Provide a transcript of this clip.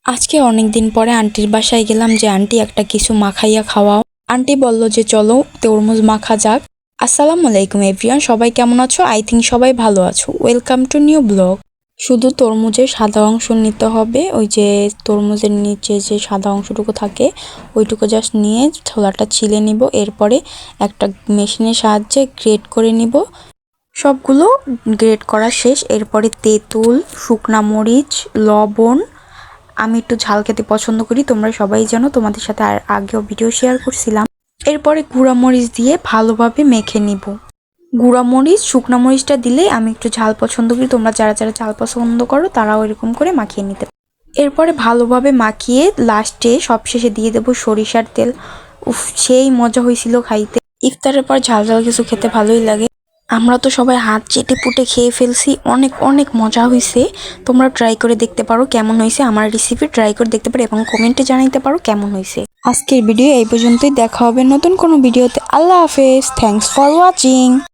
আজকে অনেক দিন পরে আন্টির বাসায় গেলাম যে আন্টি একটা কিছু মাখাইয়া খাওয়াও। আন্টি বলল যে চলো তরমুজ মাখা যাক। আসসালামু আলাইকুম এভরিওয়ান, সবাই কেমন আছো? আই থিঙ্ক সবাই ভালো আছো। Welcome to new blog. শুধু তরমুজের সাদা অংশ নিতে হবে, ওই যে তরমুজের নিচে যে সাদা অংশটুকু থাকে ওইটুকু জাস্ট নিয়ে ছোলাটা ছিলে নিব। এরপরে একটা মেশিনের সাহায্যে গ্রেট করে নিব। সবগুলো গ্রেট করা শেষ। এরপরে তেঁতুল, শুকনা মরিচ, লবণ, আমি একটু ঝাল খেতে পছন্দ করি, তোমরা সবাই জানো, তোমাদের সাথে আর আগেও ভিডিও শেয়ার করছিলাম। এরপরে গুঁড়ামরিচ দিয়ে ভালোভাবে মেখে নিব। গুঁড়ামরিচ, শুকনা মরিচটা দিলে আমি একটু ঝাল পছন্দ করি, তোমরা যারা যারা ঝাল পছন্দ করো তারাও এরকম করে মাখিয়ে নিতে পারো। এরপরে ভালোভাবে মাখিয়ে লাস্টে সবশেষে দিয়ে দেবো সরিষার তেল। উফ, সেই মজা হয়েছিল খাইতে। ইফতারের পর ঝাল ঝাল কিছু খেতে ভালোই লাগে। আমরা তো সবাই হাত চেটে পুটে খেয়ে ফেলছি, অনেক অনেক মজা হয়েছে। তোমরা ট্রাই করে দেখতে পারো কেমন হয়েছে, আমার রেসিপি ট্রাই করে দেখতে পারো এবং কমেন্টে জানাইতে পারো কেমন হয়েছে। আজকের ভিডিও এই পর্যন্তই, দেখা হবে নতুন কোনো ভিডিওতে। আল্লাহ হাফেজ, থ্যাঙ্কস ফর ওয়াচিং।